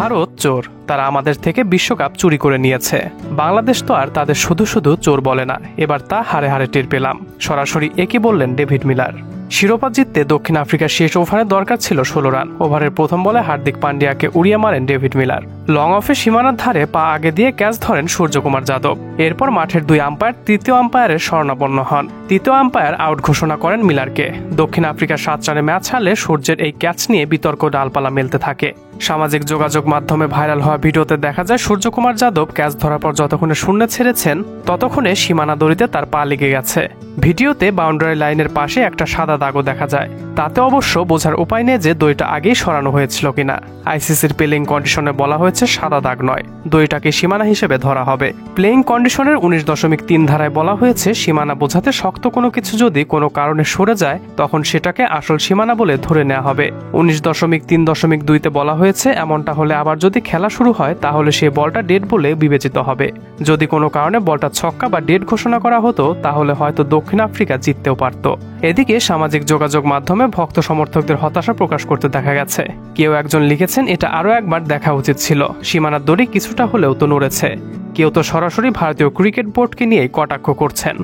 ভারত চোর, তারা আমাদের থেকে বিশ্বকাপ চুরি করে নিয়েছে। বাংলাদেশ তো আর তাদের শুধু শুধু চোর বলে না, এবার তা হারে হারে টের পেলাম। সরাসরি একই বললেন ডেভিড মিলার। শিরোপা জিততে দক্ষিণ আফ্রিকার শেষ ওভারে দরকার ছিল 16 রান। ওভারের প্রথম বলে হার্দিক পান্ডিয়াকে উড়িয়ে মারেন ডেভিড মিলার। লং অফে সীমানার ধারে পা আগে দিয়ে ক্যাচ ধরেন সূর্যকুমার যাদব। এরপর মাঠের দুই আম্পায়ার তৃতীয় আম্পায়ারের শরণাপন্ন হন। তৃতীয় আম্পায়ার আউট ঘোষণা করেন মিলারকে। দক্ষিণ আফ্রিকার 7 রানে ম্যাচ হারলে সূর্যের এই ক্যাচ নিয়ে বিতর্ক ডালপালা মেলতে থাকে। সামাজিক যোগাযোগ মাধ্যমে ভাইরাল হওয়া ভিডিওতে দেখা যায় সূর্যকুমার যাদব ক্যাচ ধরার পর যতক্ষণে শূন্যে ছেড়েছেন ততক্ষণে সীমানা দড়িতে তার পা লেগে গেছে। ভিডিওতে বাউন্ডারি লাইনের পাশে একটা সাদা দাগও দেখা যায়। তাতে অবশ্য বোঝার উপায় নেই যে দড়িটা আগেই সরানো হয়েছিল কিনা। আইসিসির প্লেইং কন্ডিশনে বলা হয়েছে সাদা দাগ নয়, দড়িটাকে সীমানা হিসেবে ধরা হবে। প্লেইং কন্ডিশনের 19.3 ধারায় বলা হয়েছে সীমানা বোঝাতে শক্ত কোনো কিছু যদি কোনো কারণে সরে যায় তখন সেটাকে আসল সীমানা বলে ধরে নেওয়া হবে। 19.3.2-তে বলা হয়েছে এমনটা হলে আবার যদি খেলা শুরু হয় তাহলে সেই বলটা ডেড বলে বিবেচিত হবে। যদি কোনো কারণে বলটা ছক্কা বা ডেড ঘোষণা করা হতো তাহলে হয়তো দক্ষিণ আফ্রিকা জিততেও পারত। এদিকে সামাজিক যোগাযোগ মাধ্যমে ভক্ত সমর্থকদের হতাশা প্রকাশ করতে দেখা গেছে। কেউ একজন লিখেছেন এটা আরও একবার দেখা উচিত ছিল, সীমানার দড়ি কিছুটা হলেও তো নড়েছে। কেউ তো সরাসরি ভারতীয় ক্রিকেট বোর্ডকে নিয়ে কটাক্ষ করছেন।